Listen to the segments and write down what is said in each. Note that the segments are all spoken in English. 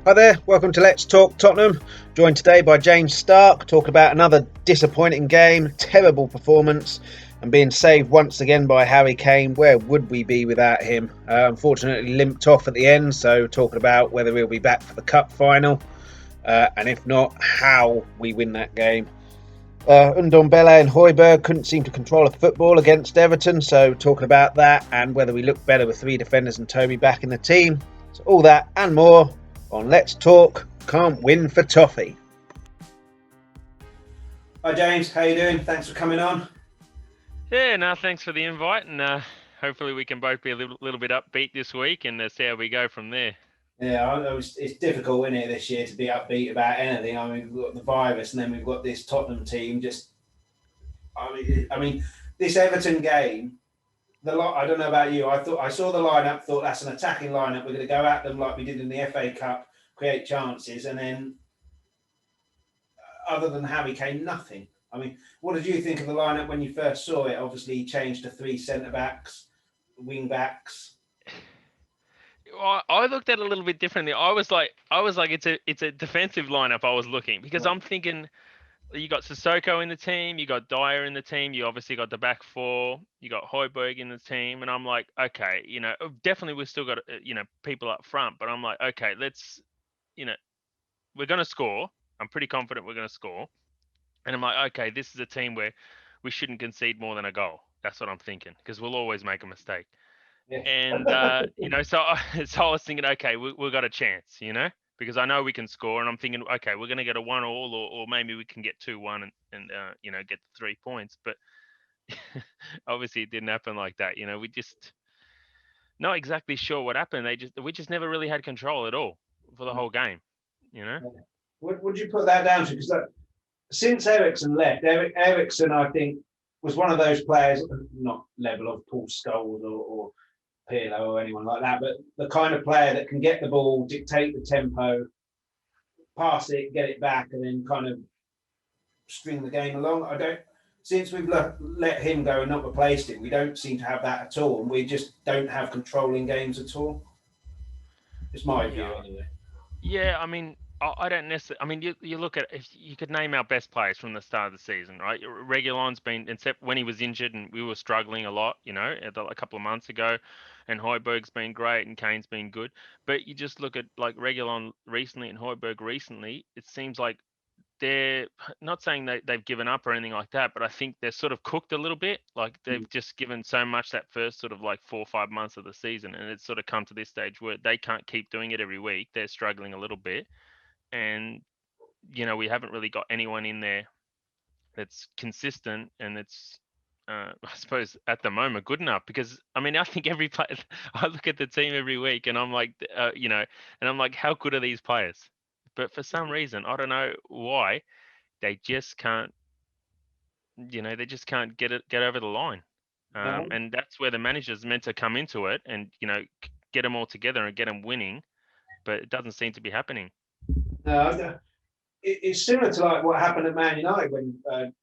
Hi there, welcome to Let's Talk Tottenham. Joined today by James Stark, talking about another disappointing game, terrible performance, and being saved once again by Harry Kane. Where would we be without him? Unfortunately, limped off at the end, so talking about whether he'll be back for the cup final, and if not, how we win that game. Ndombele and Højbjerg couldn't seem to control a football against Everton, so talking about that and whether we look better with three defenders and Toby back in the team. So all that and more on Let's Talk. Can't win for Toffee. Hi James, how you doing? Thanks for coming on. Yeah, no, thanks for the invite, and hopefully we can both be a little bit upbeat this week and see how we go from there. Yeah, it's difficult, isn't it, this year to be upbeat about anything. I mean, we've got the virus, and then we've got this Tottenham team. I mean, this Everton game. I don't know about you. I saw the lineup, thought that's an attacking lineup. We're going to go at them like we did in the FA Cup, create chances, and then other than Harry Kane, nothing. I mean, what did you think of the lineup when you first saw it? Obviously, he changed to three centre backs, wing backs. I looked at it a little bit differently. I was like, it's a defensive lineup. I was looking because Right. I'm thinking you got Sissoko in the team, you got Dyer in the team, you obviously got the back four, you got Højbjerg in the team, and I'm like, okay, definitely we've still got people up front, but I'm like, okay, you know, we're gonna score. I'm pretty confident we're gonna score. And I'm like, okay, this is a team where we shouldn't concede more than a goal. That's what I'm thinking because we'll always make a mistake. Yeah. And so I was thinking, okay, we've got a chance, because I know we can score, and I'm thinking, okay, we're going to get a 1-1, or maybe we can get 2-1 and get the 3 points. But obviously, it didn't happen like that. We just not exactly sure what happened. We just never really had control at all for the whole game. You know. What would you put that down to? Because since Ericsson left, Ericsson, I think, was one of those players, not level of Paul Scholes or Pirlo or anyone like that, but the kind of player that can get the ball, dictate the tempo, pass it, get it back, and then kind of string the game along. I don't. Since we've let him go and not replaced him, we don't seem to have that at all, and we just don't have controlling games at all. It's my view, Yeah. anyway. Yeah, I mean, I don't necessarily. I mean, you look at if you could name our best players from the start of the season, right? Regulon's been, except when he was injured and we were struggling a lot, a couple of months ago, and Højbjerg's been great and Kane's been good. But you just look at like Regulon recently and Højbjerg recently, it seems like they're not saying they've given up or anything like that, but I think they're sort of cooked a little bit. Like they've just given so much that first sort of like 4 or 5 months of the season, and it's sort of come to this stage where they can't keep doing it every week. They're struggling a little bit, and we haven't really got anyone in there that's consistent and it's. I suppose at the moment good enough because I mean I think every player I look at the team every week and I'm like and I'm like how good are these players? But for some reason I don't know why they just can't they just can't get over the line. No, And that's where the manager's meant to come into it and get them all together and get them winning, but it doesn't seem to be happening. no, it's similar to like what happened at Man United when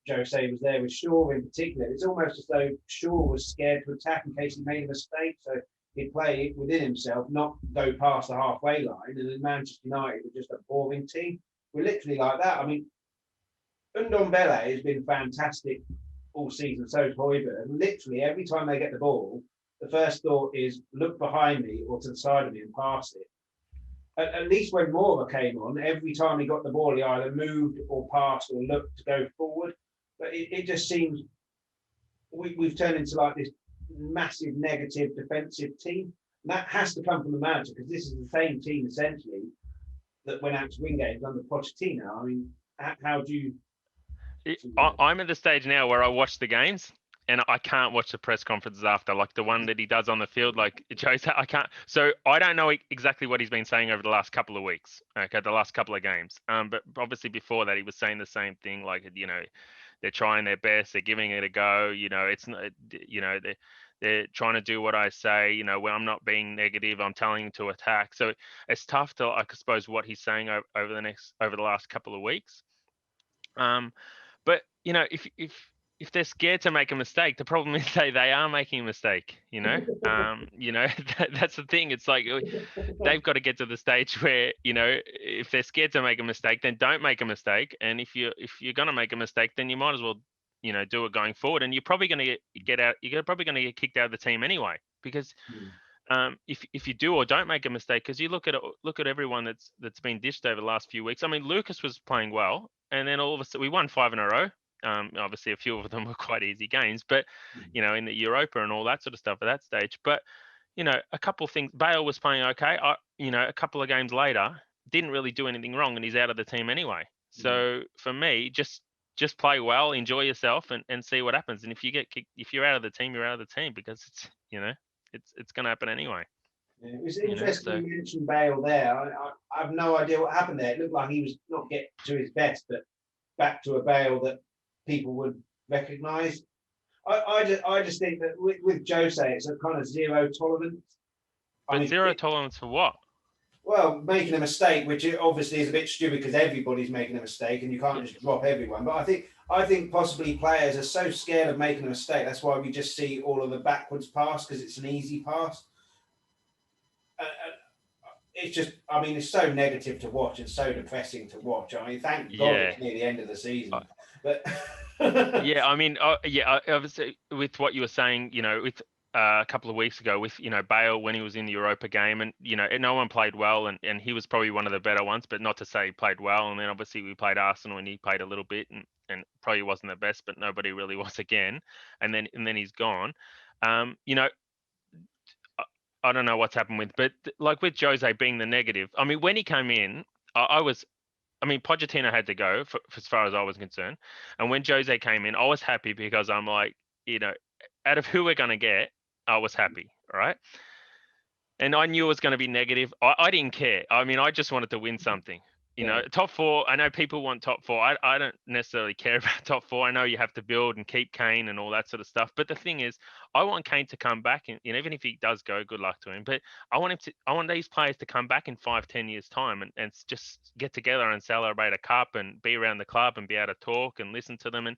Jose was there with Shaw in particular. It's almost as though Shaw was scared to attack in case he made a mistake, so he'd play within himself, not go past the halfway line. And then Manchester United were just a boring team. We're literally like that. I mean, Ndombele has been fantastic all season. So has Højbjerg. And literally every time they get the ball, the first thought is look behind me or to the side of me and pass it. At least when Moura came on, every time he got the ball, he either moved or passed or looked to go forward. But it just seems we've turned into like this massive negative defensive team. And that has to come from the manager because this is the same team essentially that went out to win games under Pochettino. I mean, how do you I'm at the stage now where I watch the games and I can't watch the press conferences after, like the one that he does on the field. Like it shows I can't. So I don't know exactly what he's been saying over the last couple of weeks. Okay, the last couple of games. But obviously before that he was saying the same thing. Like they're trying their best. They're giving it a go. It's not. They're trying to do what I say. When I'm not being negative, I'm telling them to attack. So it's tough to, I suppose, what he's saying over the last couple of weeks. Um, but if if they're scared to make a mistake, the problem is they are making a mistake. That's the thing. It's like they've got to get to the stage where, if they're scared to make a mistake, then don't make a mistake. And if you're going to make a mistake, then you might as well, do it going forward. And you're probably going to get out. You're probably going to get kicked out of the team anyway, because if you do or don't make a mistake, because you look at everyone that's been dished over the last few weeks. I mean, Lucas was playing well, and then all of a sudden we won 5 in a row. Obviously, a few of them were quite easy games, but in the Europa and all that sort of stuff at that stage. But a couple of things. Bale was playing okay. A couple of games later, didn't really do anything wrong, and he's out of the team anyway. So for me, just play well, enjoy yourself, and see what happens. And if you get kicked, if you're out of the team, you're out of the team, because it's going to happen anyway. Yeah, it was interesting you mentioned Bale there. I have no idea what happened there. It looked like he was not getting to his best, but back to a Bale that people would recognise. I just think that with Jose, it's a kind of zero tolerance. Zero tolerance for what? Well, making a mistake, which obviously is a bit stupid because everybody's making a mistake, and you can't just drop everyone. But I think possibly players are so scared of making a mistake. That's why we just see all of the backwards pass, because it's an easy pass. It's just, it's so negative to watch and so depressing to watch. Thank God it's near the end of the season. But obviously with what you were saying, with a couple of weeks ago with, Bale when he was in the Europa game, and, no one played well, and he was probably one of the better ones, but not to say he played well. And then obviously we played Arsenal and he played a little bit and probably wasn't the best, but nobody really was again. And then he's gone. I don't know what's happened with, but like with Jose being the negative, when he came in, Pochettino had to go for as far as I was concerned. And when Jose came in, I was happy because I'm like, out of who we're going to get, I was happy. Right. And I knew it was going to be negative. I didn't care. I just wanted to win something. Top 4, I know people want top 4. I don't necessarily care about top 4. I know you have to build and keep Kane and all that sort of stuff. But the thing is, I want Kane to come back, and even if he does go, good luck to him. But I want these players to come back in 5-10 years time and just get together and celebrate a cup and be around the club and be able to talk and listen to them. And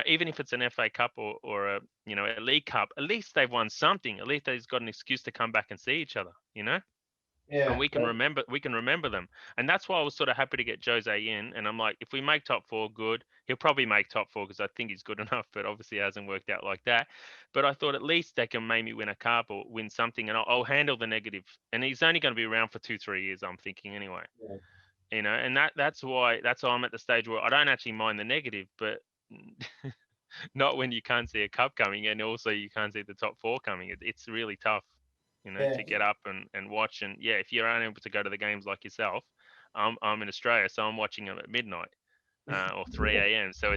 even if it's an FA Cup or a League Cup, at least they've won something. At least they've got an excuse to come back and see each other. Yeah, and we can remember them. And that's why I was sort of happy to get Jose in. And I'm like, if we make top 4, good. He'll probably make top 4 because I think he's good enough, but obviously it hasn't worked out like that. But I thought at least they can maybe win a cup or win something, and I'll handle the negative. And he's only going to be around for 2-3 years, I'm thinking anyway. Yeah. And that's why I'm at the stage where I don't actually mind the negative, but not when you can't see a cup coming, and also you can't see the top 4 coming. It's really tough. To get up and watch. And if you're unable to go to the games like yourself, I'm in Australia, so I'm watching them at midnight or 3 a.m. So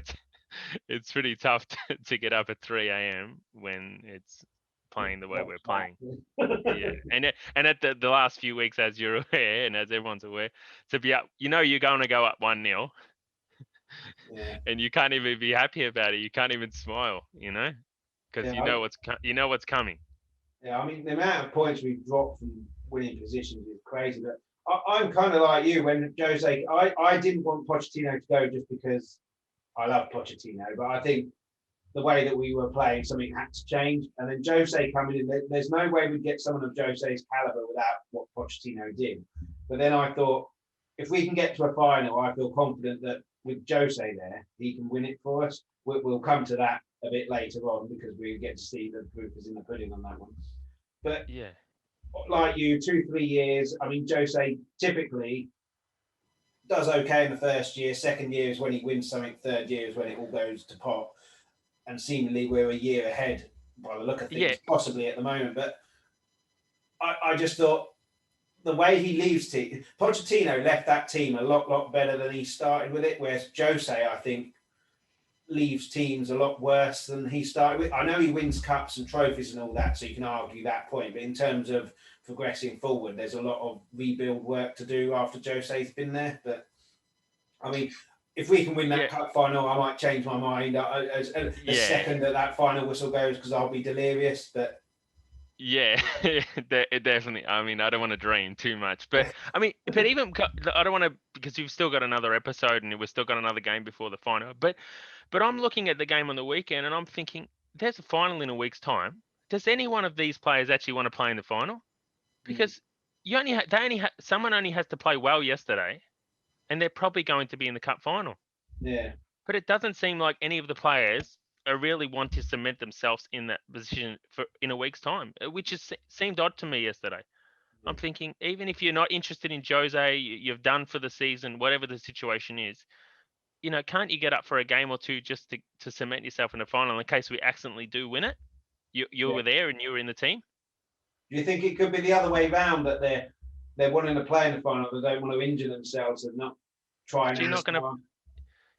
it's pretty tough to get up at 3 a.m. when it's playing the way we're playing. And at the last few weeks, as you're aware, and as everyone's aware, to be up, you're going to go up 1-0, and you can't even be happy about it. You can't even smile, because you know what's coming. Yeah, the amount of points we've dropped from winning positions is crazy. But I'm kind of like you when Jose. I didn't want Pochettino to go just because I love Pochettino, but I think the way that we were playing, something had to change. And then Jose coming in, there's no way we'd get someone of Jose's caliber without what Pochettino did. But then I thought, if we can get to a final, I feel confident that with Jose there, he can win it for us. We'll come to that a bit later on because we get to see the proof is in the pudding on that one. But like you, 2-3 years. Jose typically does okay in the first year. Second year is when he wins something. Third year is when it all goes to pot. And seemingly we're a year ahead by the look of things, possibly at the moment. But I just thought the way he leaves team, Pochettino left that team a lot better than he started with it. Whereas Jose, I think, leaves teams a lot worse than he started with. I know he wins cups and trophies and all that, so you can argue that point. But in terms of progressing forward, there's a lot of rebuild work to do after Jose's been there. But if we can win that cup final, I might change my mind the second that final whistle goes, because I'll be delirious. But Yeah, definitely. I mean, I don't want to dream too much, but I mean, but even I don't want to because you've still got another episode and we've still got another game before the final. But I'm looking at the game on the weekend and I'm thinking, there's a final in a week's time. Does any one of these players actually want to play in the final? Mm. Because someone only has to play well yesterday, and they're probably going to be in the cup final. Yeah. But it doesn't seem like any of the players are really want to cement themselves in that position for in a week's time, which seemed odd to me yesterday. Yeah. I'm thinking, even if you're not interested in Jose, you've done for the season, whatever the situation is, can't you get up for a game or two just to cement yourself in the final in case we accidentally do win it? You Yeah. were there and you were in the team. Do you think it could be the other way round that they're wanting to play in the final, they don't want to injure themselves and not try But and risk harm?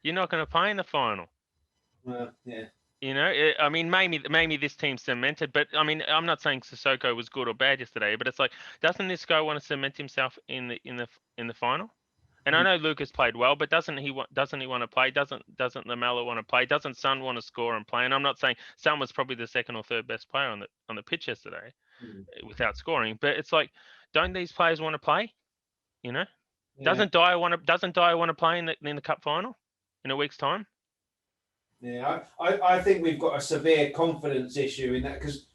you're not gonna play in the final. Yeah. I mean, maybe this team's cemented, but I mean, I'm not saying Sissoko was good or bad yesterday, but it's like, doesn't this guy want to cement himself in the final? And I Mm. know Lucas played well, but doesn't he want to play? Doesn't Lamella want to play? Doesn't Son want to score and play? And I'm not saying Son was probably the second or third best player on the pitch yesterday Mm. without scoring, but it's like, don't these players want to play? You know, Yeah. doesn't Dyer want to play in the cup final in a week's time? Yeah. I think we've got a severe confidence issue in that because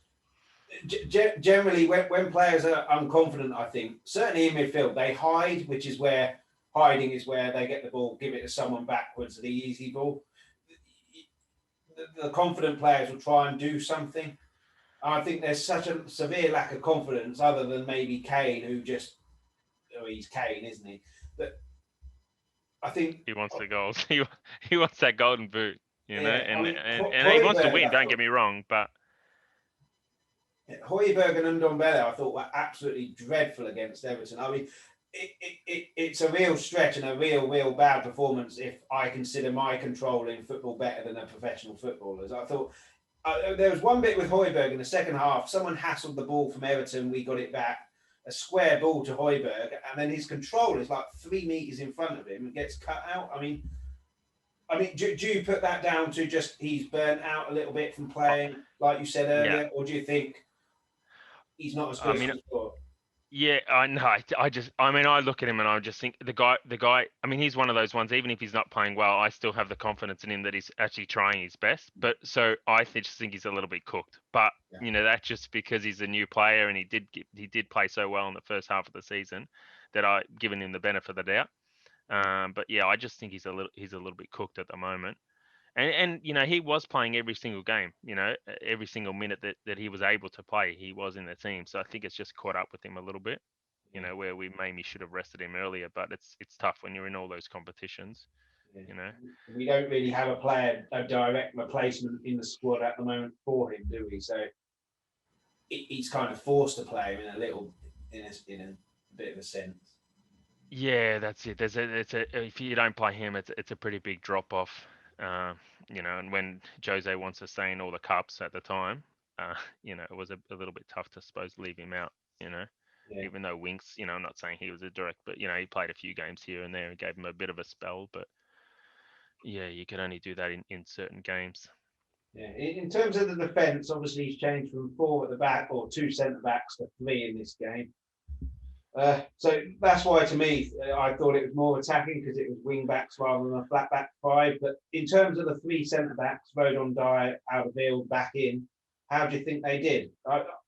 generally when players are unconfident, I think certainly in midfield they hide, which is where hiding is where they get the ball, give it to someone backwards, the easy ball. The confident players will try and do something. I think there's such a severe lack of confidence, other than maybe Kane, who just, he's Kane, isn't he? But I think, He wants the goals. He wants that golden boot, yeah, I mean, and he wants to Højbjerg, win. I Don't thought, get me wrong, but Højbjerg and Ndombele, I thought were absolutely dreadful against Everton. I mean, it's a real stretch and a real bad performance if I consider my controlling football better than a professional footballer's. I thought there was one bit with Højbjerg in the second half. Someone hassled the ball from Everton. We got it back. A square ball to Højbjerg, and then his control is like 3 meters in front of him and gets cut out. I mean, do you put that down to just he's burnt out a little bit from playing, like you said yeah, earlier, or do you think he's not as I good as mean, he thought? yeah, I know. I mean, I look at him and I just think the guy. I mean, he's one of those ones. Even if he's not playing well, I still have the confidence in him that he's actually trying his best. But so just think he's a little bit cooked. But Yeah. that's just because he's a new player and he did play so well in the first half of the season that I given him the benefit of the doubt. But yeah, I just think he's a little bit cooked at the moment. And he was playing every single game. Every single minute that he was able to play, he was in the team. So I think it's just caught up with him a little bit. Where we maybe should have rested him earlier, but it's tough when you're in all those competitions. Yeah. We don't really have a direct replacement in the squad at the moment for him, do we? So he's kind of forced to play him in a bit of a sense. Yeah, that's it. If you don't play him, it's a pretty big drop off. And when Jose wants to stay in all the cups at the time, it was a little bit tough to suppose leave him out. Yeah. Even though Winks, I'm not saying he was a direct, but he played a few games here and there and gave him a bit of a spell. But yeah, you could only do that in certain games. Yeah. In terms of the defence, obviously he's changed from 4 at the back or 2 centre backs to 3 in this game. So that's why, to me, I thought it was more attacking because it was wing backs rather than a flat back 5. But in terms of the 3 centre backs, Rodon, Dyer, Alderweireld back in, how do you think they did?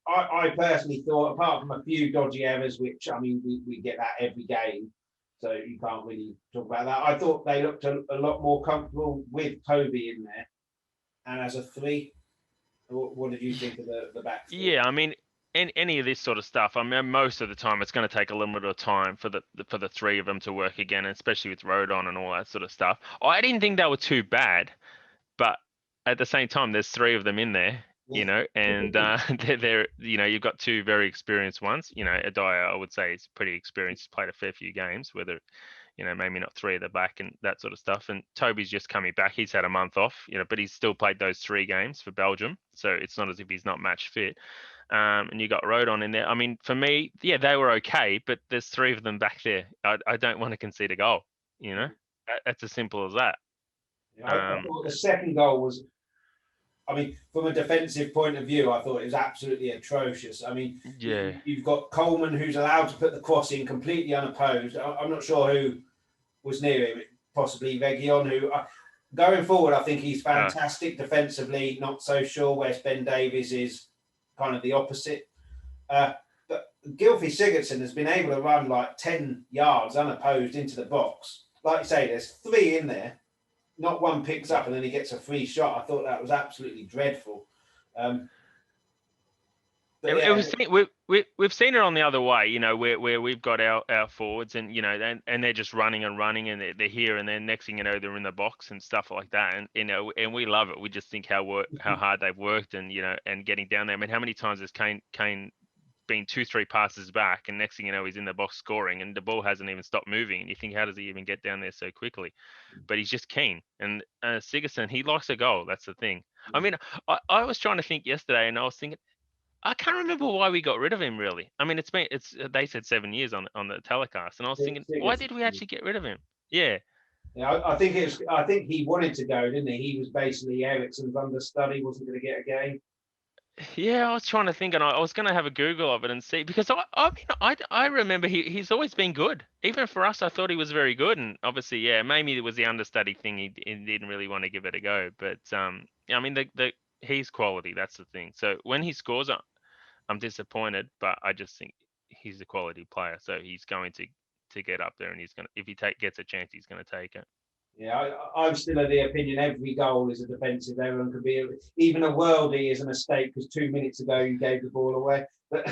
I personally thought, apart from a few dodgy errors, which I mean we get that every game, so you can't really talk about that. I thought they looked a lot more comfortable with Toby in there, and as a 3. What did you think of the back 3? Yeah, I mean, any of this sort of stuff. I mean, most of the time it's going to take a little bit of time for the 3 of them to work again, especially with Rodon and all that sort of stuff. I didn't think they were too bad, but at the same time, there's 3 of them in there, and they're you've got 2 very experienced ones. Dyer, I would say, is pretty experienced, played a fair few games, whether maybe not 3 at the back and that sort of stuff. And Toby's just coming back. He's had a month off, but he's still played those 3 games for Belgium. So it's not as if he's not match fit. And you got Rodon in there. I mean, for me, yeah, they were okay, but there's 3 of them back there. I don't want to concede a goal. That's as simple as that. I thought the second goal was I mean, from a defensive point of view, I thought it was absolutely atrocious. I mean, Yeah. you've got Coleman who's allowed to put the cross in completely unopposed. I'm not sure who was near him, possibly Veguillon, who going forward, I think he's fantastic defensively. Not so sure where Ben Davies is kind of the opposite. But Gylfi Sigurdsson has been able to run like 10 yards unopposed into the box. Like you say, there's 3 in there. Not one picks up and then he gets a free shot. I thought that was absolutely dreadful. We've seen it on the other way, you know, where we've got our forwards and, you know, and they're just running and running and they're here and then next thing you know they're in the box and stuff like that, and you know, and we love it. We just think how hard they've worked and, you know, and getting down there. I mean, how many times has Kane been 2-3 passes back and next thing you know he's in the box scoring and the ball hasn't even stopped moving and you think, how does he even get down there so quickly? But he's just keen. And Sigurdsson, he likes a goal. That's the thing. I mean, I was trying to think yesterday and I was thinking, I can't remember why we got rid of him really. I mean, they said 7 years on the telecast, and I was thinking, why did we actually get rid of him? Yeah. Yeah, I think he wanted to go, didn't he? He was basically Eriksen's understudy, wasn't going to get a game. Yeah, I was trying to think, and I was going to have a Google of it and see, because I remember he's always been good. Even for us, I thought he was very good, and obviously, yeah, maybe it was the understudy thing. He didn't really want to give it a go, but I mean, he's quality. That's the thing. So when he scores, I'm disappointed, but I just think he's a quality player, so he's going to get up there, and he's going to, if he gets a chance, he's going to take it. Yeah, I'm still of the opinion every goal is a defensive error and could be even a worldie is a mistake because 2 minutes ago you gave the ball away. But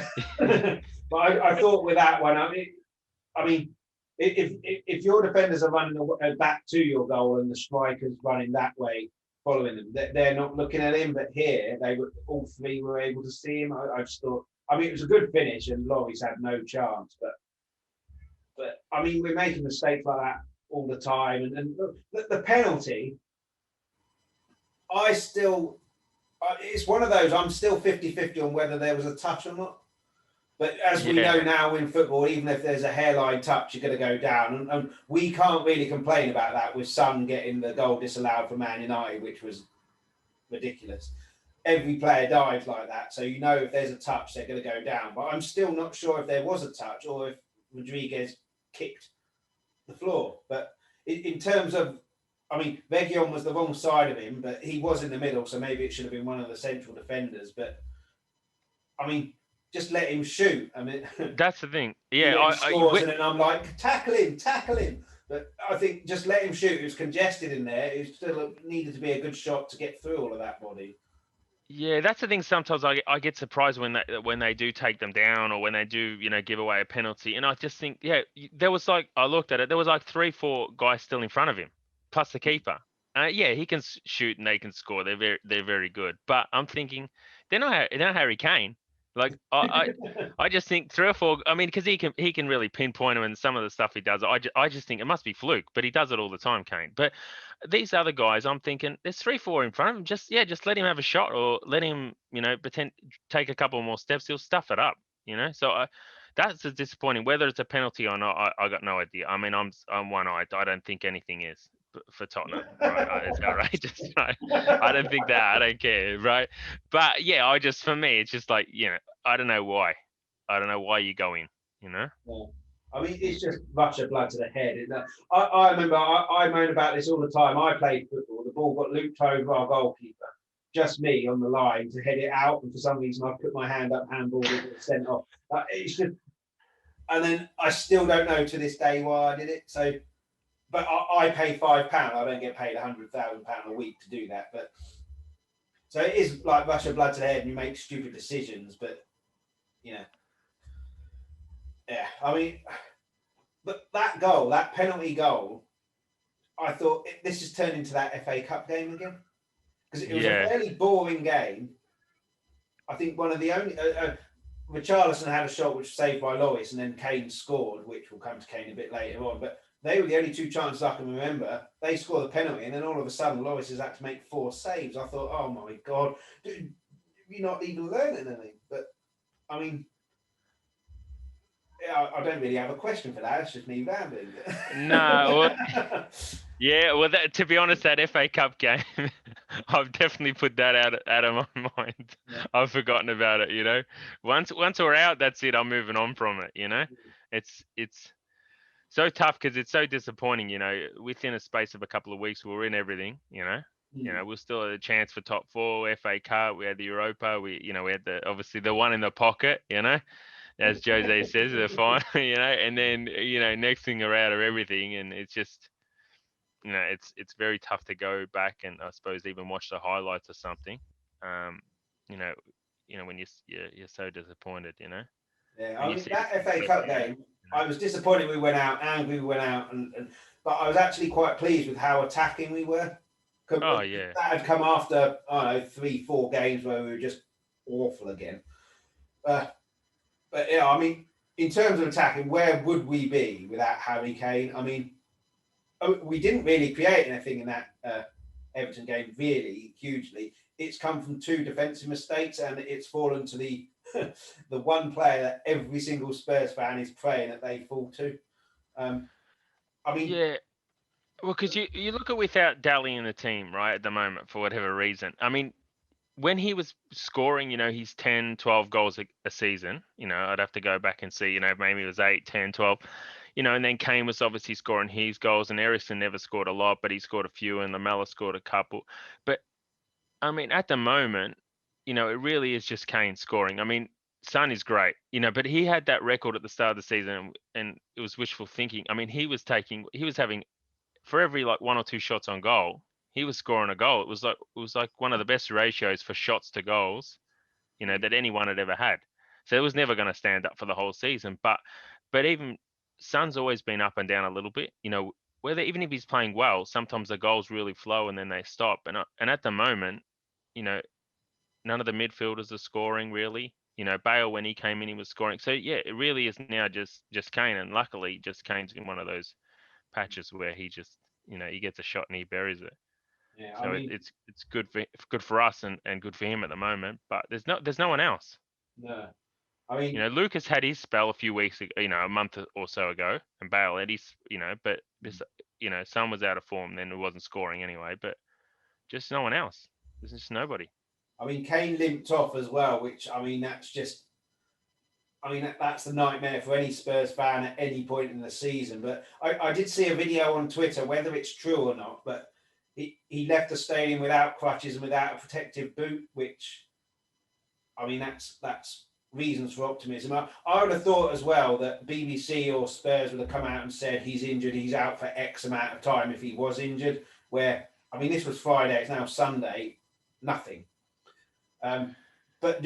but I thought with that one, I mean, if your defenders are running back to your goal and the strikers running that way, following them, they're not looking at him. But here, all 3 were able to see him. I just thought, I mean, it was a good finish and Lloris had no chance. But I mean, we're making mistakes like that all the time. And the penalty, it's one of those, I'm still 50-50 on whether there was a touch or not. But as we know now in football, even if there's a hairline touch, you're going to go down. And we can't really complain about that with Son getting the goal disallowed for Man United, which was ridiculous. Every player dives like that. So you know if there's a touch, they're going to go down. But I'm still not sure if there was a touch or if Rodriguez kicked the floor. But in terms of, I mean, Veguillon was the wrong side of him, but he was in the middle, so maybe it should have been one of the central defenders. But I mean, just let him shoot. I mean, that's the thing. Yeah, and then I'm like, tackle him. But I think just let him shoot. It was congested in there. It still needed to be a good shot to get through all of that body. Yeah, that's the thing. Sometimes I get surprised when they do take them down or when they do, you know, give away a penalty. And I just think, yeah, there was like, I looked at it, there was like 3-4 guys still in front of him, plus the keeper. Yeah, he can shoot and they can score. They're very good. But I'm thinking they're not Harry Kane. Like I just think 3 or 4. I mean, because he can really pinpoint him and some of the stuff he does. I just think it must be fluke, but he does it all the time, Kane. But these other guys, I'm thinking there's 3-4 in front of him. Just let him have a shot or let him, you know, take a couple more steps. He'll stuff it up, you know. So that's disappointing. Whether it's a penalty or not, I got no idea. I mean, I'm one-eyed. I don't think anything is for Tottenham, right? It's outrageous, right? I don't think that. I don't care, right? But yeah, for me, it's just like, you know, I don't know why. I don't know why you go in, you know? Yeah. I mean, it's just rush of blood to the head. I remember I moan about this all the time. I played football. The ball got looped over our goalkeeper, just me on the line to head it out. And for some reason, I put my hand up, handball, it was sent off. It's just, and then I still don't know to this day why I did it. So, but I pay £5. I don't get paid £100,000 a week to do that. But so it is like rush of blood to the head, and you make stupid decisions. But you know, yeah. I mean, but that penalty goal, I thought this has turned into that FA Cup game again because it was a fairly boring game. I think one of the only Richarlison had a shot which was saved by Lloris, and then Kane scored, which will come to Kane a bit later on. But they were the only 2 chances I can remember. They scored the penalty, and then all of a sudden, Lloris has had to make 4 saves. I thought, oh my God, you're not even learning anything. But I mean, yeah, I don't really have a question for that. It's just me rambling. No, Yeah, well, to be honest, that FA Cup game, I've definitely put that out of my mind. Yeah. I've forgotten about it. Once we're out, that's it. I'm moving on from it. It's so tough because it's so disappointing. Within a space of a couple of weeks, we were in everything. We're still at a chance for top four, FA Cup. We had the Europa. We had obviously the one in the pocket. As Jose says, the final. And then next thing we're out of everything, and it's just. It's very tough to go back and I suppose even watch the highlights or something. Um, you know, when you're so disappointed. Yeah, And I you mean see that the FA so Cup proud. game, I was disappointed we went out, angry we went out, but I was actually quite pleased with how attacking we were. Oh yeah, That had come after, I don't know, 3-4 games where we were just awful again. But yeah, I mean, in terms of attacking, where would we be without Harry Kane? I mean, we didn't really create anything in that Everton game, really hugely. It's come from two defensive mistakes, and it's fallen to the the one player that every single Spurs fan is praying that they fall to. I mean, yeah. Well, because you look at without Dally in the team right at the moment for whatever reason. I mean, when he was scoring, he's 10, 12 goals a season. I'd have to go back and see. Maybe it was 8, 10, 12. And then Kane was obviously scoring his goals, and Ericsson never scored a lot, but he scored a few, and Lamella scored a couple. But I mean, at the moment, it really is just Kane scoring. I mean, Son is great, but he had that record at the start of the season, and it was wishful thinking. I mean, he was having for every like one or two shots on goal, he was scoring a goal. It was like one of the best ratios for shots to goals, that anyone had ever had. So it was never going to stand up for the whole season. But even Son's always been up and down a little bit. Whether even if he's playing well, sometimes the goals really flow and then they stop. And at the moment, you know, none of the midfielders are scoring really. Bale when he came in, he was scoring. So yeah, it really is now just Kane, and luckily, just Kane's in one of those patches where he just he gets a shot and he buries it. yeah, I So mean, it's good for us and good for him at the moment. But there's no one else. no, I mean, Lucas had his spell a few weeks ago, a month or so ago, and Bale had his, but this, Son was out of form, then it wasn't scoring anyway. But just no one else. There's just nobody. I mean, Kane limped off as well, which that's the nightmare for any Spurs fan at any point in the season. But I did see a video on Twitter, whether it's true or not, but he left the stadium without crutches and without a protective boot, which, I mean, that's reasons for optimism. I would have thought as well that BBC or Spurs would have come out and said he's injured, he's out for X amount of time if he was injured, where, I mean, this was Friday, it's now Sunday, nothing. But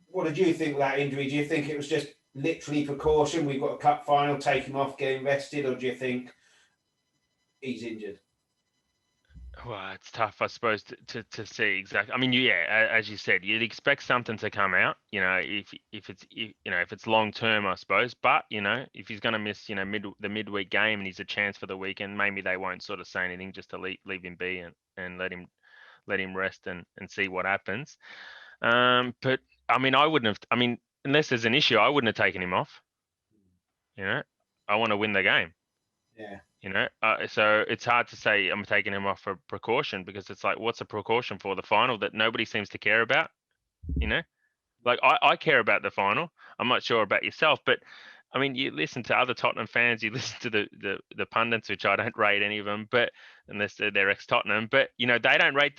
what did you think of that injury? Do you think it was just literally precaution? We've got a cup final, take him off, get invested, or do you think he's injured? Well, it's tough, I suppose, to see exactly. I mean, yeah, as you said, you'd expect something to come out. If it's long term, I suppose. But if he's going to miss, the midweek game and he's a chance for the weekend, maybe they won't sort of say anything, just to leave him be and let him rest and see what happens. But I mean, I wouldn't have. I mean, unless there's an issue, I wouldn't have taken him off. I want to win the game. Yeah. So it's hard to say I'm taking him off for precaution, because it's like, what's a precaution for the final that nobody seems to care about? Like I care about the final. I'm not sure about yourself, but I mean, you listen to other Tottenham fans, you listen to the pundits, which I don't rate any of them, but unless they're ex-Tottenham, but they don't rate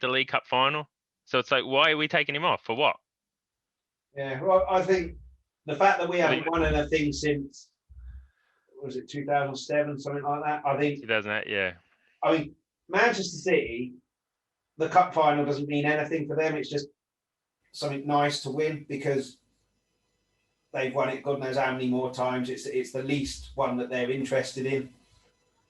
the League Cup final. So it's like, why are we taking him off for what? Yeah, well, I think the fact that we haven't won anything since, was it 2007, something like that? I think 2008, yeah. I mean, Manchester City, the cup final doesn't mean anything for them. It's just something nice to win because they've won it God knows how many more times. It's the least one that they're interested in.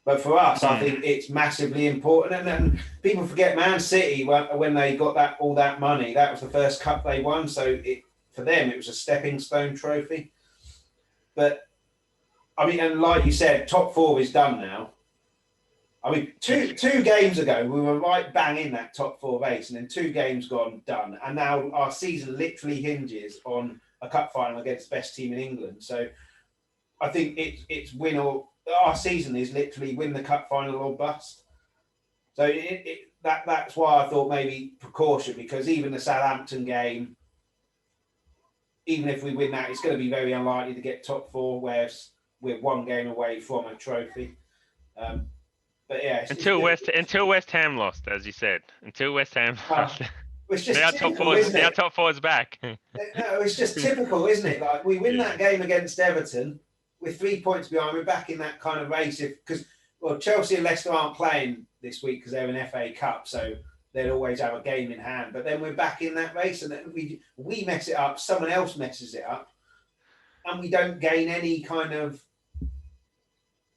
But for us, I think it's massively important. And people forget Man City, when they got all that money, that was the first cup they won. So for them, it was a stepping stone trophy. But I mean, and like you said, top four is done now. I mean, two games ago, we were right bang in that top four race, and then 2 games gone, done. And now our season literally hinges on a cup final against the best team in England. So I think it's win or our season is literally win the cup final or bust. So that's why I thought maybe precaution, because even the Southampton game, even if we win that, it's going to be very unlikely to get top four, whereas we're one game away from a trophy. But yeah, until West Ham lost, as you said, until West Ham lost. It's just Now typical, isn't it? Our top four's back. No, it's just typical, isn't it? Like we win that game against Everton with 3 points behind. We're back in that kind of race because Chelsea and Leicester aren't playing this week because they're in FA Cup, so they'll always have a game in hand. But then we're back in that race, and then we mess it up. Someone else messes it up, and we don't gain any kind of.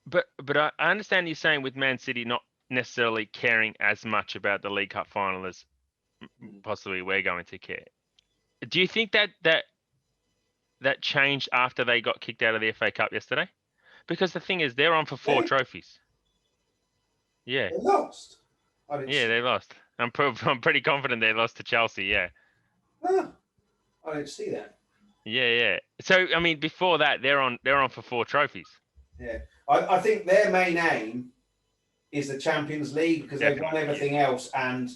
But I understand you're saying with Man City not necessarily caring as much about the League Cup final as possibly we're going to care. Do you think that changed after they got kicked out of the FA Cup yesterday? Because the thing is, they're on for 4 trophies. Yeah. They lost. They lost. I'm pretty confident they lost to Chelsea. Yeah. Oh, I didn't see that. Yeah. So I mean, before that, they're on for 4 trophies. Yeah, I think their main aim is the Champions League because they've won everything else, and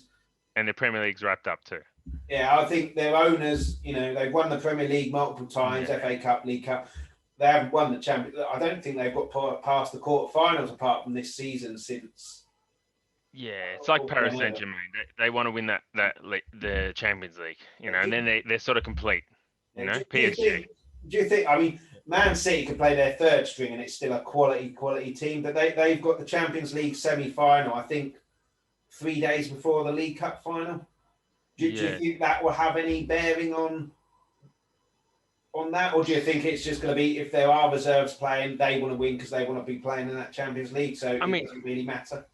the Premier League's wrapped up too. Yeah, I think their owners, they've won the Premier League multiple times, FA Cup, League Cup. They haven't won the Champions. I don't think they've got past the quarterfinals apart from this season since. Yeah, it's like Paris Saint-Germain. They want to win the Champions League, and then they're sort of complete. PSG. Do you think? I mean, Man City could play their third string and it's still a quality team, but they've got the Champions League semi-final, I think, 3 days before the League Cup final. Do you think that will have any bearing on that, or do you think it's just going to be if there are reserves playing, they want to win because they want to be playing in that Champions League, so it doesn't really matter?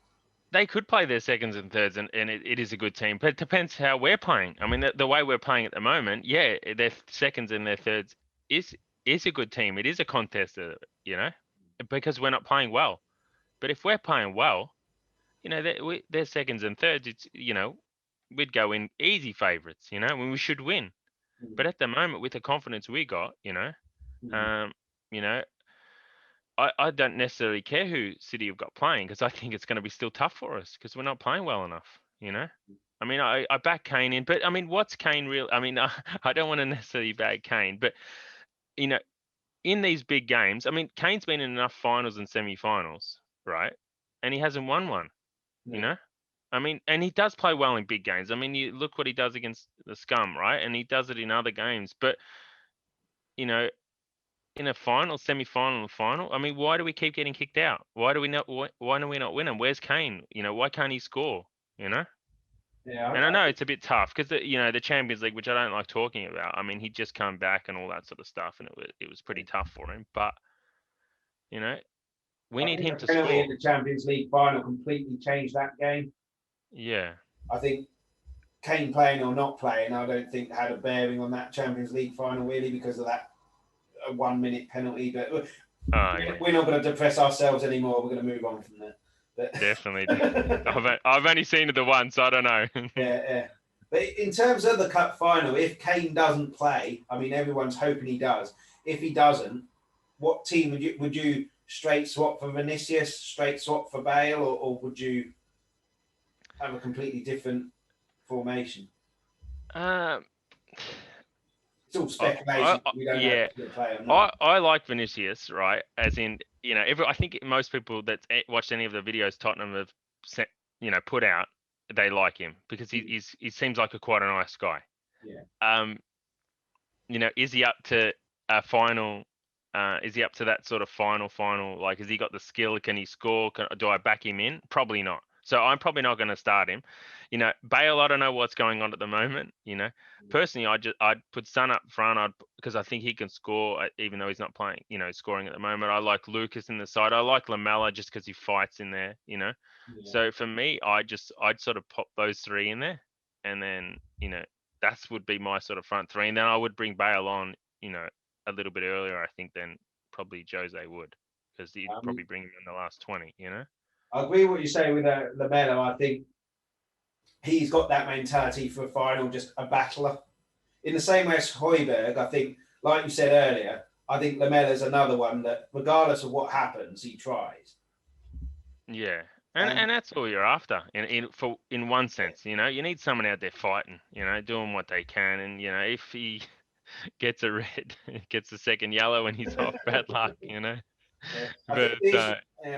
They could play their seconds and thirds, and it is a good team, but it depends how we're playing. I mean, the way we're playing at the moment, their seconds and their thirds is a good team. It is a contest, because we're not playing well. But if we're playing well, their seconds and thirds, it's, we'd go in easy favourites, when we should win. But at the moment, with the confidence we got, I don't necessarily care who City have got playing because I think it's going to be still tough for us because we're not playing well enough, I mean, I back Kane in, but I mean, what's Kane real? I mean, I don't want to necessarily back Kane, but, in these big games, I mean, Kane's been in enough finals and semi-finals, right? And he hasn't won one, I mean, and he does play well in big games. I mean, you look what he does against the Scum, right? And he does it in other games. But, in a final, semi-final, and final, I mean, why do we keep getting kicked out? Why do we not win them? Where's Kane? Why can't he score? Yeah. And I know it's a bit tough because the Champions League, which I don't like talking about. I mean, he'd just come back and all that sort of stuff, and it was pretty tough for him. But, we need him to score. In the Champions League final completely changed that game. Yeah. I think Kane playing or not playing, I don't think had a bearing on that Champions League final really because of that 1 minute penalty. But we're not going to depress ourselves anymore. We're going to move on from that. But definitely. I've only seen it the once, so I don't know. Yeah. But in terms of the cup final, if Kane doesn't play, I mean, everyone's hoping he does. If he doesn't, what team would you straight swap for Vinicius, straight swap for Bale, or would you have a completely different formation? It's all speculation. We don't know if he'll play or not. I like Vinicius, right? As in, I think most people that watched any of the videos Tottenham have sent, put out, they like him because he seems like quite a nice guy. Yeah. Is he up to a final? Is he up to that sort of final? Like, has he got the skill? Can he score? Do I back him in? Probably not. So I'm probably not going to start him. Bale, I don't know what's going on at the moment. Personally, I'd put Son up front. Because I think he can score, even though he's not playing. Scoring at the moment. I like Lucas in the side. I like Lamella just because he fights in there. Yeah. So for me, I'd sort of pop those 3 in there, and then that would be my sort of front 3, and then I would bring Bale on. A little bit earlier, I think, than probably Jose would, because he'd probably bring him in the last 20. I agree with what you say with Lamella. I think he's got that mentality for a final, just a battler. In the same way as Højbjerg, I think, like you said earlier, I think Lamella's another one that, regardless of what happens, he tries. Yeah. And that's all you're after in one sense, you need someone out there fighting, doing what they can. And, if he gets a red, gets a second yellow and he's off, bad luck, Yeah. But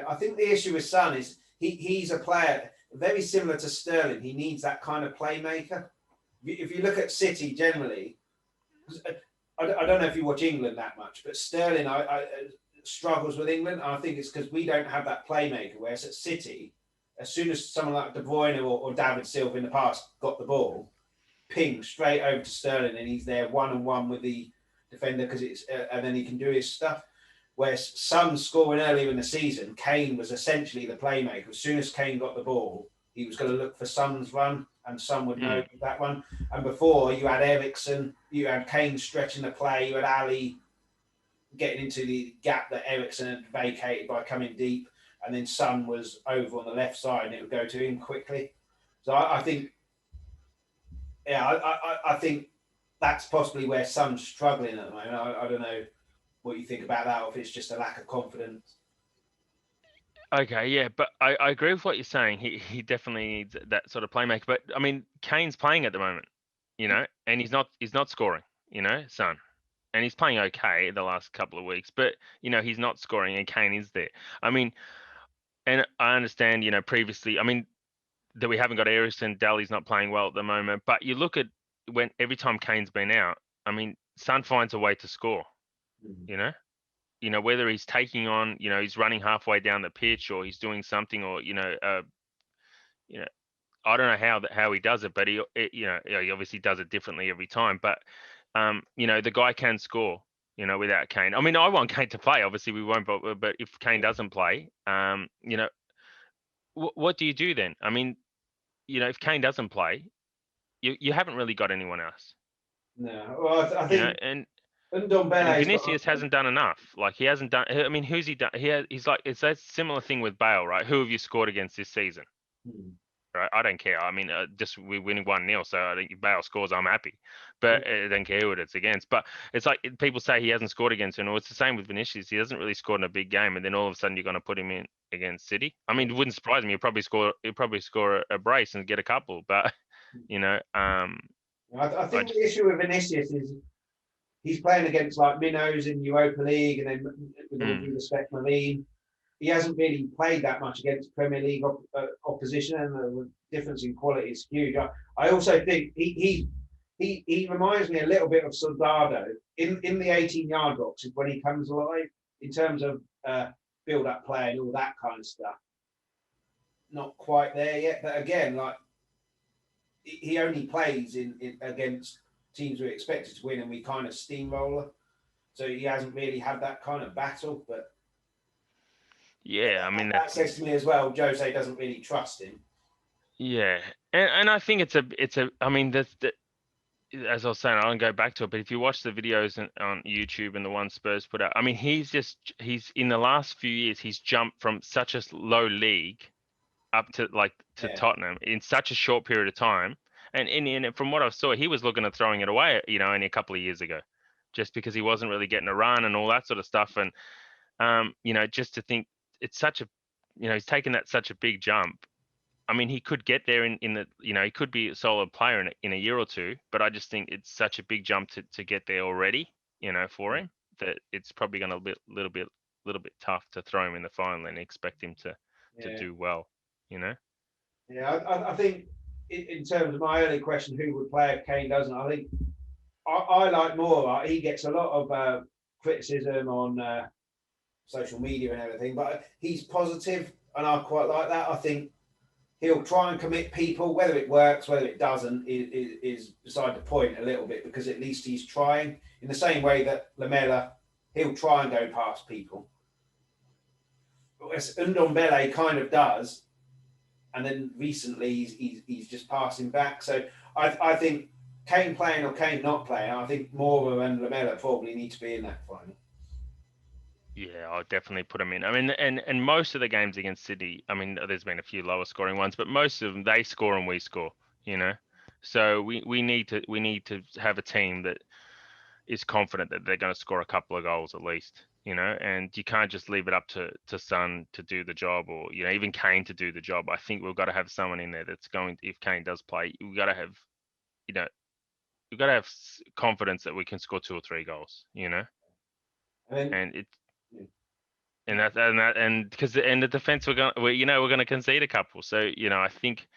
I think the issue with Son is he's a player very similar to Sterling. He needs that kind of playmaker. If you look at City generally, I don't know if you watch England that much, but Sterling I struggles with England. And I think it's because we don't have that playmaker. Whereas at City, as soon as someone like De Bruyne or David Silva in the past got the ball, ping straight over to Sterling, and he's there one-on-one with the defender because it's and then he can do his stuff. Whereas Son scoring earlier in the season, Kane was essentially the playmaker. As soon as Kane got the ball, he was going to look for Son's run, and Son would know that one. And before, you had Eriksen, you had Kane stretching the play, you had Ali getting into the gap that Eriksen had vacated by coming deep, and then Son was over on the left side, and it would go to him quickly. So I think, I think that's possibly where Son's struggling at the moment. I don't know what you think about that, or if it's just a lack of confidence. Okay, yeah, but I agree with what you're saying. He definitely needs that sort of playmaker. But I mean, Kane's playing at the moment, and he's not scoring, Son, and he's playing okay the last couple of weeks. But he's not scoring, and Kane is there. I mean, and I understand, previously, I mean, that we haven't got Eriksen, Daly's not playing well at the moment. But you look at every time Kane's been out, I mean, Son finds a way to score, whether he's taking on, he's running halfway down the pitch, or he's doing something, or I don't know how he does it, but he obviously does it differently every time. But the guy can score, without Kane. I mean, I want Kane to play. Obviously, we won't. But if Kane doesn't play, what do you do then? I mean, if Kane doesn't play, you haven't really got anyone else. No, well, I think and Ndombele Vinicius hasn't done enough. Like, he hasn't done. I mean, who's he done? He's like, it's that similar thing with Bale, right? Who have you scored against this season? Right? I don't care. I mean, just we're winning 1-0, so I think if Bale scores, I'm happy. But I don't care who it's against. But it's like people say he hasn't scored against him. Or it's the same with Vinicius. He hasn't really scored in a big game, and then all of a sudden you're going to put him in against City. I mean, it wouldn't surprise me. He'll probably score a brace and get a couple. But I think the issue with Vinicius is he's playing against like minnows in Europa League, and then with all due respect, Marine. He hasn't really played that much against Premier League opposition, and the difference in quality is huge. I also think he reminds me a little bit of Soldado in the 18-yard box when he comes alive in terms of build-up play and all that kind of stuff. Not quite there yet, but again, like he only plays in against teams we expected to win, and we kind of steamroller. So he hasn't really had that kind of battle, but. Yeah, I mean that says to me as well. Jose doesn't really trust him. Yeah, and I think it's a. I mean, as I was saying, I don't go back to it, but if you watch the videos on YouTube and the one Spurs put out, I mean, he's in the last few years, he's jumped from such a low league up to Tottenham in such a short period of time. And from what I saw, he was looking at throwing it away, only a couple of years ago, just because he wasn't really getting a run and all that sort of stuff. And just to think it's such a, he's taken that such a big jump. I mean, he could get there in the, he could be a solid player in a year or two, but I just think it's such a big jump to get there already, for him, that it's probably going to be a little bit tough to throw him in the final and expect him to do well, Yeah, I think in terms of my early question, who would play if Kane doesn't? I think I like Moura. He gets a lot of criticism on social media and everything, but he's positive, and I quite like that. I think he'll try and commit people. Whether it works, whether it doesn't, is beside the point a little bit, because at least he's trying. In the same way that Lamela, he'll try and go past people. Whereas Ndombele kind of does, and then recently he's just passing back. So I think Kane playing or Kane not playing, I think Moura and Lamela probably need to be in that final. Yeah, I'll definitely put them in. I mean, and most of the games against City, I mean, there's been a few lower scoring ones, but most of them, they score and we score, So we need to have a team that, is confident that they're going to score a couple of goals at least, and you can't just leave it up to Son to do the job, or even Kane to do the job. I think we've got to have someone in there that's going. If Kane does play, we've got to have, we've got to have confidence that we can score 2 or 3 goals, And and it. And because in the defense we're going to concede a couple, so I think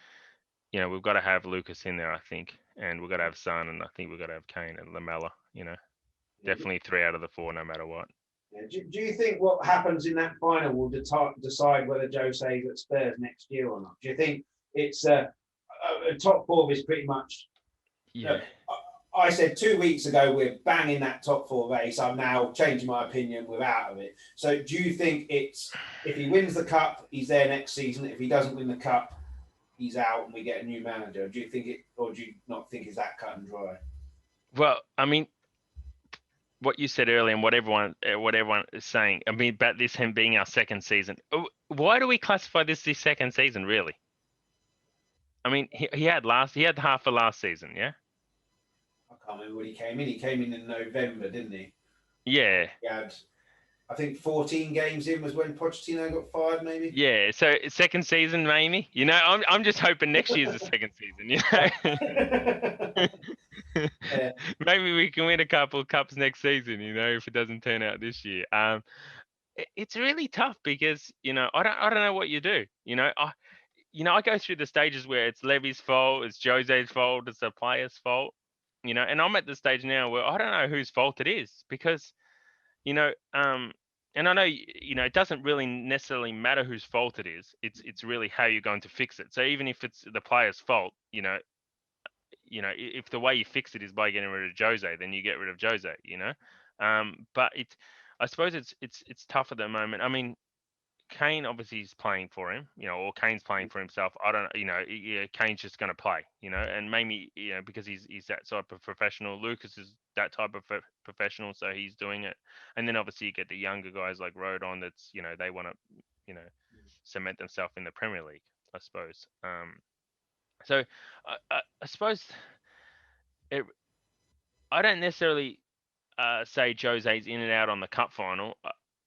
we've got to have Lucas in there, I think, and we've got to have Son, and I think we've got to have Kane and Lamella. Definitely 3 out of the 4, no matter what. Do you think what happens in that final will decide whether Jose's at Spurs next year or not? Do you think it's a top 4 is pretty much? Yeah. I said 2 weeks ago we're banging that top 4 race. I'm now changing my opinion. We're out of it. So do you think it's if he wins the cup, he's there next season? If he doesn't win the cup, he's out and we get a new manager? Do you think it, or do you not think it's that cut and dry? Well, I mean, what you said earlier and what everyone is saying, I mean, about this him being our second season. Why do we classify this second season, really? I mean, he had half of last season, yeah? I can't remember when he came in. He came in November, didn't he? Yeah. He had, I think 14 games in was when Pochettino got fired, maybe. Yeah, so second season, maybe. I'm just hoping next year's the second season. Yeah. Maybe we can win a couple of cups next season. If it doesn't turn out this year. It's really tough because I don't know what you do. I go through the stages where it's Levy's fault, it's Jose's fault, it's the player's fault. And I'm at the stage now where I don't know whose fault it is because, and I know, it doesn't really necessarily matter whose fault it is. It's really how you're going to fix it. So even if it's the player's fault, if the way you fix it is by getting rid of Jose, then you get rid of Jose, But I suppose it's tough at the moment. I mean, Kane obviously is playing for him, or Kane's playing for himself. I don't, Kane's just going to play, and maybe, because he's that type of professional. Lucas is that type of professional, so he's doing it. And then obviously you get the younger guys like Rodon that's, they want to, cement themselves in the Premier League, I suppose. So I suppose I don't necessarily say Jose's in and out on the cup final.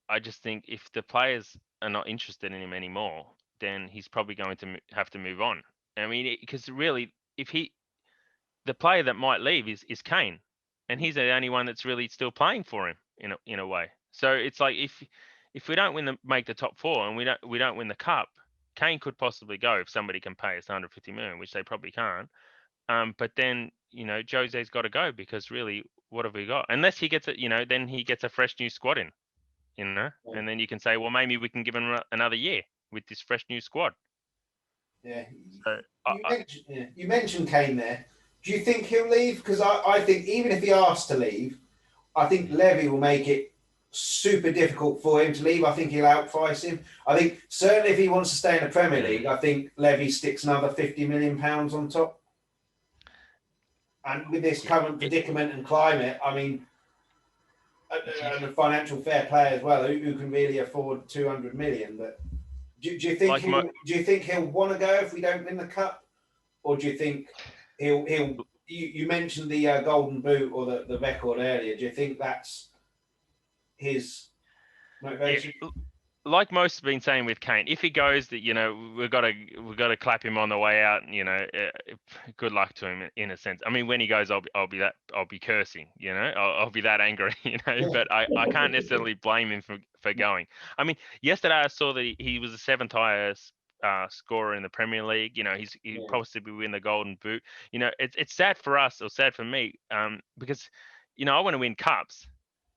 I just think if the players are not interested in him anymore, then he's probably going to have to move on. I mean, because really, the player that might leave is Kane, and he's the only one that's really still playing for him in a way. So it's like if we don't make the top 4 and we don't win the cup, Kane could possibly go if somebody can pay us 150 million, which they probably can't. But then Jose's got to go because really, what have we got? Unless he gets then he gets a fresh new squad in. And then you can say, well, maybe we can give him another year with this fresh new squad. Yeah. So, you mentioned Kane there. Do you think he'll leave? Because I think even if he asks to leave, I think Levy will make it super difficult for him to leave. I think he'll outprice him. I think certainly if he wants to stay in the Premier League, I think Levy sticks another £50 million on top. And with this current predicament and climate, I mean, and a financial fair play as well, who can really afford 200 million? But do you think he'll want to go if we don't win the cup, or do you think he'll? You mentioned the golden boot or the record earlier. Do you think that's his motivation? Yeah. Like most have been saying with Kane, if he goes, that we've got to clap him on the way out. Good luck to him in a sense. I mean, when he goes, I'll be cursing. I'll be that angry. But I can't necessarily blame him for going. I mean, yesterday I saw that he was the 7th highest scorer in the Premier League. He'll possibly win the Golden Boot. It's sad for us, or sad for me, because I want to win cups.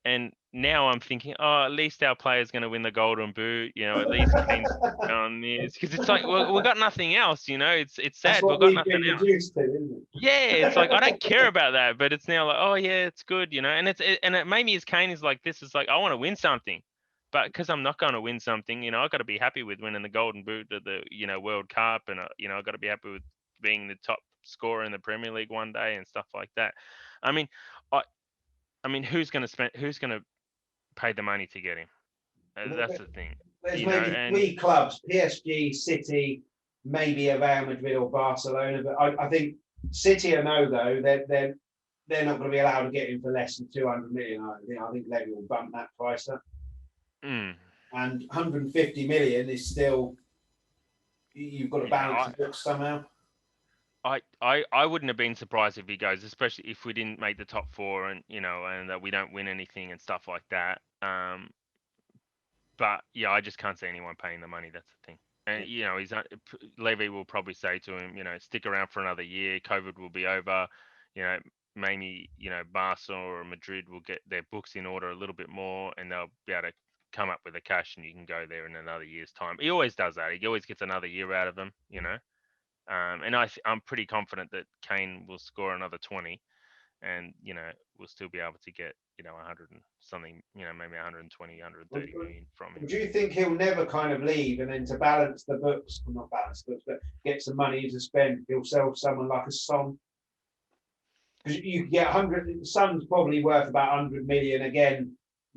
And now I'm thinking, at least our player's going to win the Golden Boot. At least Kane's done this, because it's like we've got nothing else. It's sad. We've got nothing else. To, isn't it? Yeah, it's like I don't care about that, but it's now like, oh yeah, it's good. And it maybe as Kane is like this. Is like I want to win something, but because I'm not going to win something, I've got to be happy with winning the Golden Boot of the World Cup, and I've got to be happy with being the top scorer in the Premier League one day and stuff like that. I mean, who's going to pay the money to get him? That's the thing. There's maybe 3 clubs: PSG, City, maybe a Real Madrid or Barcelona. But I think City are no-go. they're not going to be allowed to get him for less than 200 million. I think Levy will bump that price up. Mm. And 150 million is still, you've got to balance the books somehow. I wouldn't have been surprised if he goes, especially if we didn't make the top four and that we don't win anything and stuff like that. But yeah, I just can't see anyone paying the money. That's the thing. And Levy will probably say to him, stick around for another year. COVID will be over. Maybe Barca or Madrid will get their books in order a little bit more, and they'll be able to come up with the cash, and you can go there in another year's time. He always does that. He always gets another year out of them. And I'm pretty confident that Kane will score another 20, and we'll still be able to get 100 and something, maybe 120, 130 million from him. Do you think he'll never kind of leave, and then to balance the books, well, not balance the books, but get some money to spend, he'll sell someone like a Son? Because you can get 100. Son's probably worth about 100 million again.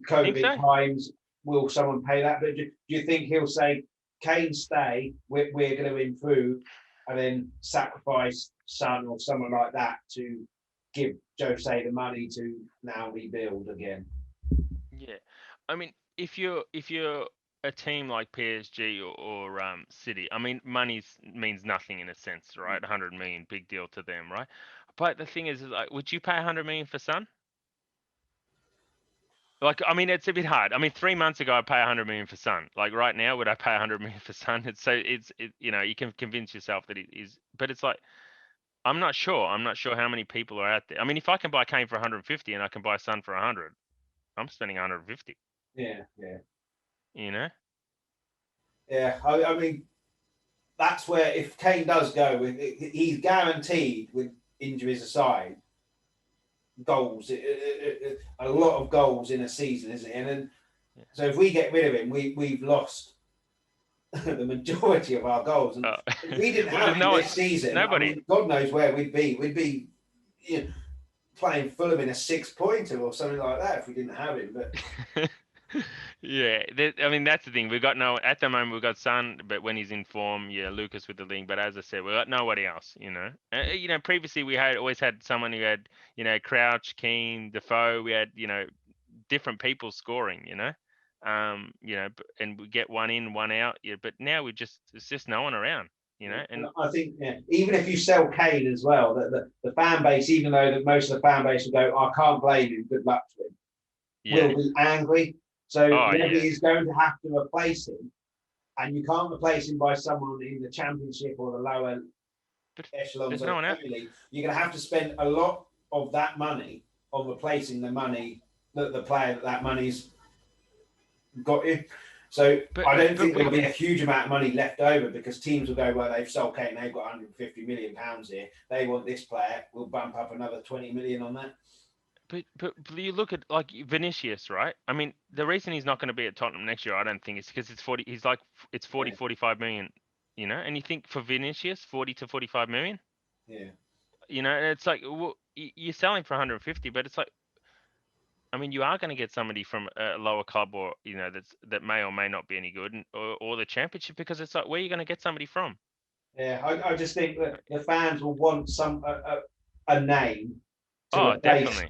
COVID times, will someone pay that? But do you think he'll say, Kane stay, we're going to improve, and then sacrifice Son or someone like that to give Jose the money to now rebuild again? Yeah, I mean, if you're a team like PSG or City, I mean, money means nothing in a sense, right? 100 million, big deal to them, right? But the thing is like, would you pay 100 million for Son? Like, I mean, it's a bit hard. I mean, 3 months ago, I'd pay 100 million for Son. Like right now, would I pay 100 million for Son? You can convince yourself that it is, but it's like, I'm not sure. I'm not sure how many people are out there. I mean, if I can buy Kane for 150 and I can buy Son for 100, I'm spending 150. Yeah. Yeah, I mean, that's where if Kane does go, he's guaranteed, with injuries aside, goals, a lot of goals in a season, isn't it? And then, so if we get rid of him, we've lost the majority of our goals. And if we didn't have him this season, nobody. I mean, God knows where we'd be. We'd be playing Fulham in a 6-pointer or something like that if we didn't have him. But yeah, I mean, that's the thing. At the moment we've got Son, but when he's in form, Lucas with the link. But as I said, we've got nobody else. Previously we always had someone who had Crouch, Keane, Defoe. We had different people scoring. And we get one in, one out. Yeah, but now it's just no one around. And I think even if you sell Kane as well, the fan base, even though that most of the fan base will go, I can't blame him, good luck to him, will be angry. So Levy is going to have to replace him, and you can't replace him by someone in the Championship or the lower echelons of the Premier League. You're going to have to spend a lot of that money on replacing the money that the player that money's got you. So I don't think there'll be a huge amount of money left over, because teams will go, well, they've sold Kane, they've got 150 million pounds here. They want this player. We'll bump up another 20 million on that. But you look at like Vinicius, right? I mean, the reason he's not going to be at Tottenham next year, I don't think, is because it's 40. He's like, it's 40, 45 million, And you think for Vinicius, 40 to 45 million? Yeah. It's like, well, you're selling for 150, but it's like, I mean, you are going to get somebody from a lower club, or that may or may not be any good, or the Championship, because it's like, where are you going to get somebody from? Yeah, I just think that the fans will want a name to replace, definitely,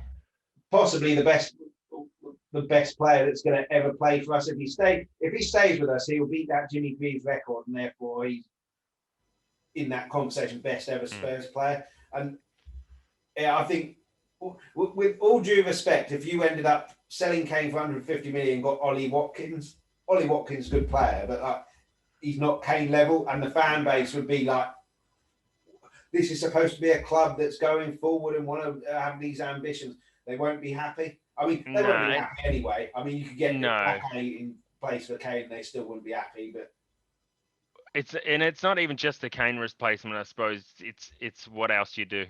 possibly the best player that's going to ever play for us. If he stays with us, he'll beat that Jimmy Greaves record, and therefore he's in that conversation, best ever Spurs player. And I think, with all due respect, if you ended up selling Kane for 150 million, got Ollie Watkins, good player, but he's not Kane level, and the fan base would be like, this is supposed to be a club that's going forward and want to have these ambitions. They won't be happy. I mean, they won't be happy anyway. I mean, you could get Kane in place for Kane, and they still wouldn't be happy. But it's not even just the Kane replacement. I suppose it's what else you do,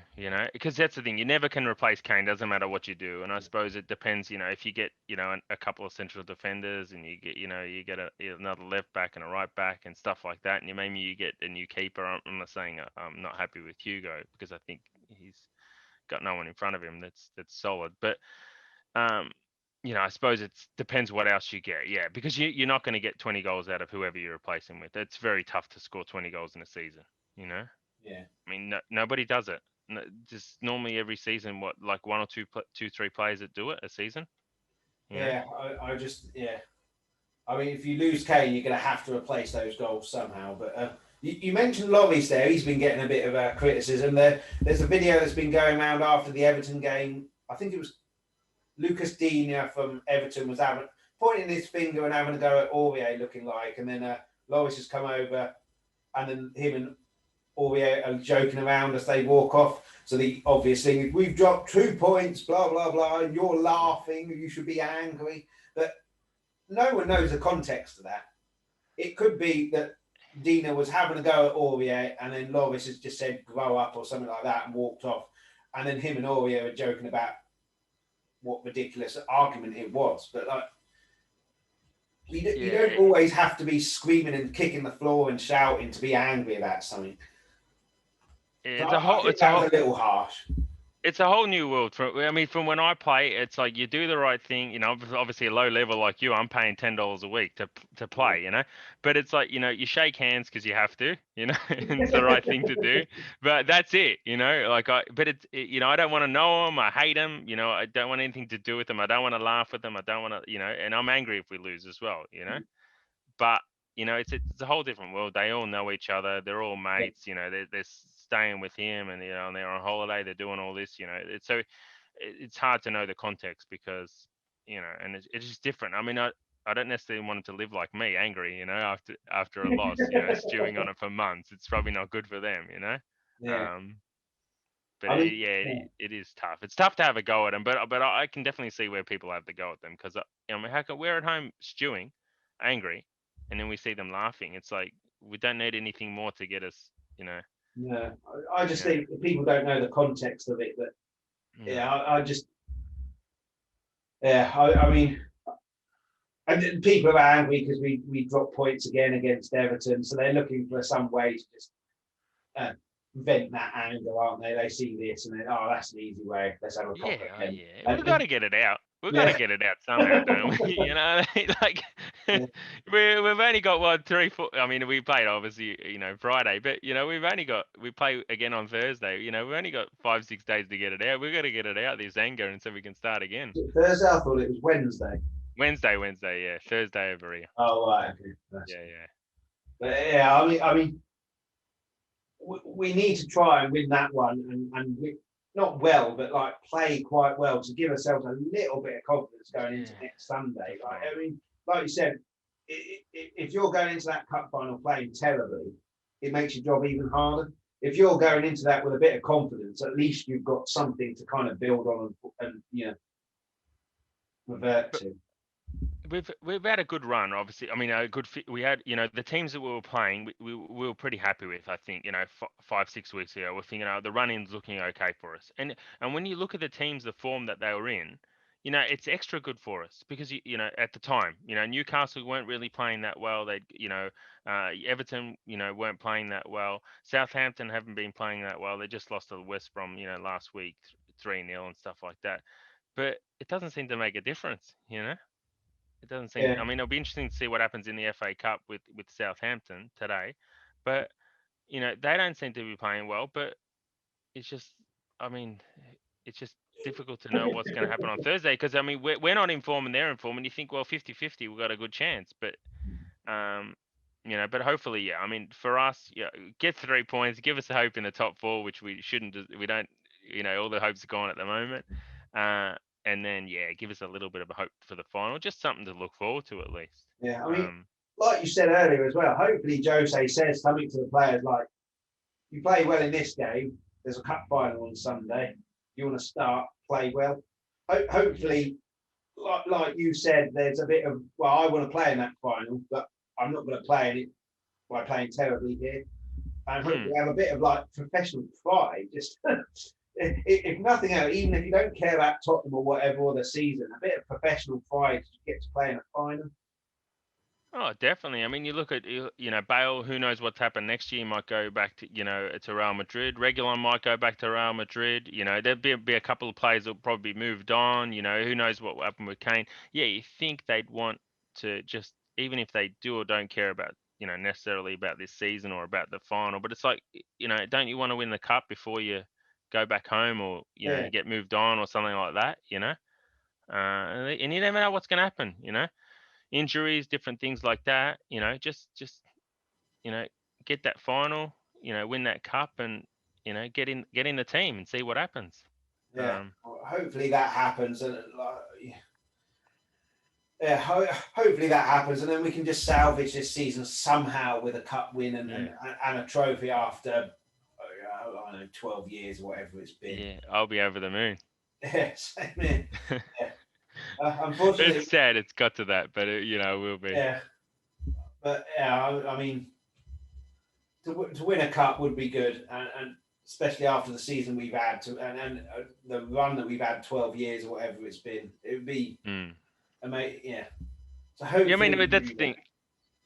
because that's the thing. You never can replace Kane. Doesn't matter what you do. And I suppose it depends. If you get a couple of central defenders, and you get another left back and a right back and stuff like that, and maybe you get a new keeper. I'm not saying I'm not happy with Hugo, because I think he's got no one in front of him that's solid. But I suppose it depends what else you get. Yeah, because you're not going to get 20 goals out of whoever you're replacing with. It's very tough to score 20 goals in a season. Yeah. I mean, nobody does it. just normally every season, what, like one or two, three players that do it a season, you know? Yeah, I mean, if you lose Kane, you're going to have to replace those goals somehow. But you mentioned Loris there. He's been getting a bit of criticism. There's a video that's been going around after the Everton game. I think it was Lucas Digne from Everton was pointing his finger and having a go at Aurier, looking like. And then Loris has come over, and then him and Aurier are joking around as they walk off. So the obvious thing, we've dropped 2 points, blah blah blah, and you're laughing. You should be angry. But no one knows the context of that. It could be that Dina was having a go at Aurier, and then Loris has just said grow up or something like that and walked off. And then him and Aurier are joking about what ridiculous argument it was. But like, you don't always have to be screaming and kicking the floor and shouting to be angry about something. It's So a whole. it's a little harsh. It's a whole new world. From when I play, it's like you do the right thing. You know, obviously a low level like you, I'm paying $10 a week to play. You know, but it's like, you know, you shake hands because you have to. You know, and it's the right thing to do. But that's it. You know, like you know, I don't want to know them. I hate them. You know, I don't want anything to do with them. I don't want to laugh with them. I don't want to. You know, and I'm angry if we lose as well. You know, but you know, it's a whole different world. They all know each other. They're all mates. You know, they're staying with him, and you know, and they're on holiday. They're doing all this. You know, it's hard to know the context because, you know, and it's just different. I mean, I don't necessarily want them to live like me, angry. You know, after a loss. You know, stewing on it for months. It's probably not good for them. You know. Yeah. But I mean, it is tough. It's tough to have a go at them, but I can definitely see where people have to go at them because, I mean, how come we're at home stewing, angry, and then we see them laughing? It's like we don't need anything more to get us, you know. yeah. I just Yeah. think people don't know the context of it. But yeah, I just I mean, and people are angry because we dropped points again against Everton, so they're looking for some way to just uh, vent that anger, aren't they? They see this and then, oh, that's an easy way. Let's have a proper again. Yeah. We've got to get it out. We've got to Yeah, get it out somehow, don't we? You know, like yeah, we've only got what 3, 4. I mean, we played obviously, you know, Friday, but you know, we play again on Thursday. You know, we've only got 5, 6 days to get it out. We've got to get it out, this anger, and so we can start again. Thursday, I thought it was Wednesday. Wednesday, yeah. Thursday over here. Oh right, okay. Yeah. But yeah, I mean, we need to try and win that one, and not well, but like play quite well to give ourselves a little bit of confidence going into next Sunday. Like, I mean, like you said, if you're going into that cup final playing terribly, it makes your job even harder. If you're going into that with a bit of confidence, at least you've got something to kind of build on and you know, revert to. We've had a good run, obviously. I mean, a good fit. We had, you know, the teams that we were playing, we were pretty happy with. I think, you know, 5, 6 weeks ago, we're thinking, oh, the run-in's looking okay for us. And when you look at the teams, the form that they were in, you know, it's extra good for us because you know, at the time, you know, Newcastle weren't really playing that well. They, you know, Everton, you know, weren't playing that well. Southampton haven't been playing that well. They just lost to West Brom, you know, last week, 3-0 and stuff like that. But it doesn't seem to make a difference, you know. It doesn't seem. Yeah, I mean, it'll be interesting to see what happens in the FA Cup with Southampton today, but you know, they don't seem to be playing well. But it's just, I mean, it's just difficult to know what's going to happen on Thursday because I mean, we're not in form and they're in form, and you think, well, 50-50, we've got a good chance. But you know, but hopefully, yeah. I mean, for us, yeah, get 3 points, give us a hope in the top four, which we shouldn't. We don't. You know, all the hope's gone at the moment. Uh, and then yeah, give us a little bit of a hope for the final, just something to look forward to at least. yeah. I mean, like you said earlier as well, hopefully Jose says something to the players like, you play well in this game, there's a cup final on Sunday, you want to start, play well. Hopefully, like you said, there's a bit of, well, I want to play in that final, but I'm not going to play in it by playing terribly here. And hopefully have a bit of like professional pride, just if nothing else, even if you don't care about Tottenham or whatever, or the season, a bit of professional pride to get to play in a final. Oh, definitely. I mean, you look at, you know, Bale, who knows what's happened next year. He might go back to, you know, to Real Madrid. Reguilon might go back to Real Madrid. You know, there'd be a couple of players that'll probably be moved on. You know, who knows what will happen with Kane. Yeah, you think they'd want to just, even if they do or don't care about, you know, necessarily about this season or about the final, but it's like, you know, don't you want to win the cup before you go back home or get moved on or something like that. And you never know what's going to happen. Injuries, different things like that. Just get that final. Win that cup and get in the team and see what happens. Yeah, well, hopefully that happens, and hopefully that happens, and then we can just salvage this season somehow with a cup win and a trophy after I don't know 12 years or whatever it's been. Yeah, I'll be over the moon. Yeah, same here. Yeah. Unfortunately, it's sad it's got to that, but it will be. Yeah, but I mean, to win a cup would be good, and especially after the season we've had and the run that we've had 12 years or whatever it's been, it would be amazing. Yeah. So hopefully, I mean, that's the thing.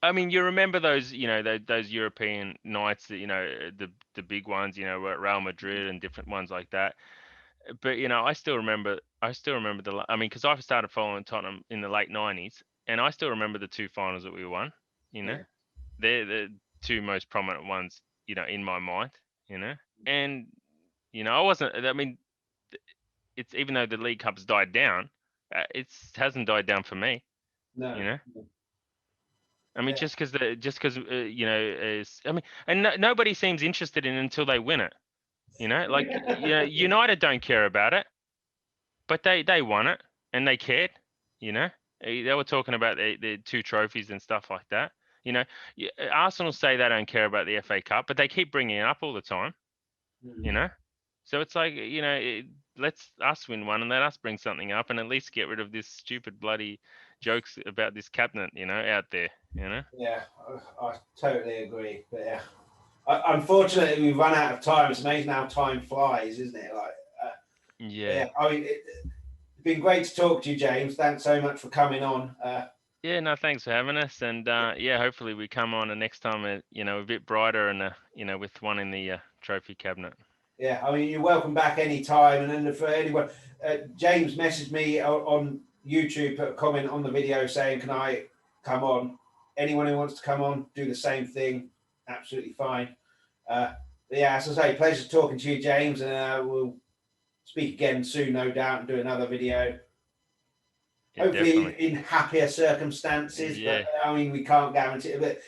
I mean, you remember those, those European nights that, the big ones, at Real Madrid and different ones like that. But I still remember because I started following Tottenham in the late '90s, and I still remember the two finals that we won. They're the two most prominent ones, in my mind. And I wasn't. I mean, it's even though the League Cup's died down, it hasn't died down for me. No. I mean, just because I mean, and nobody seems interested in it until they win it. United don't care about it, but they won it and they cared. They were talking about the two trophies and stuff like that. Arsenal say they don't care about the FA Cup, but they keep bringing it up all the time. So it's like let's us win one and let us bring something up and at least get rid of this stupid bloody jokes about this cabinet, out there. Yeah, I totally agree. But yeah. Unfortunately, we've run out of time. It's amazing how time flies, isn't it? I mean, it's been great to talk to you, James. Thanks so much for coming on. No, thanks for having us. And hopefully we come on the next time, a bit brighter and with one in the trophy cabinet. Yeah, I mean, you're welcome back anytime. And then for anyone, James messaged me on YouTube, put a comment on the video saying, "Can I come on?" Anyone who wants to come on, do the same thing. Absolutely fine. But as I say, pleasure talking to you, James, and we'll speak again soon, no doubt, and do another video. Yeah, hopefully definitely. In happier circumstances. Yeah. But I mean, we can't guarantee it. But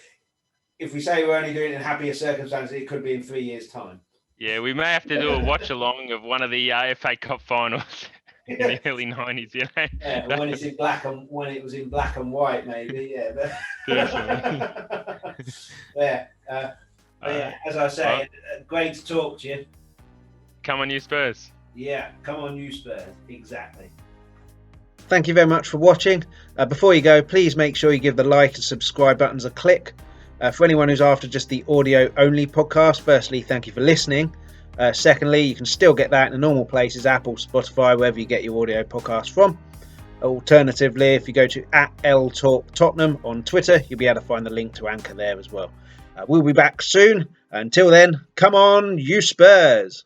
if we say we're only doing it in happier circumstances, it could be in 3 years' time. Yeah, we may have to do a watch along of one of the FA Cup finals in the early '90s. Yeah, when it was in black and white, maybe. Yeah. Definitely. As I say, great to talk to you. Come on, you Spurs. Yeah, come on, you Spurs. Exactly. Thank you very much for watching. Before you go, please make sure you give the like and subscribe buttons a click. For anyone who's after just the audio only podcast, firstly, thank you for listening. Secondly, you can still get that in the normal places, Apple, Spotify, wherever you get your audio podcast from. Alternatively, if you go to @LTalk Tottenham on Twitter, you'll be able to find the link to Anchor there as well. We'll be back soon. Until then, come on, you Spurs!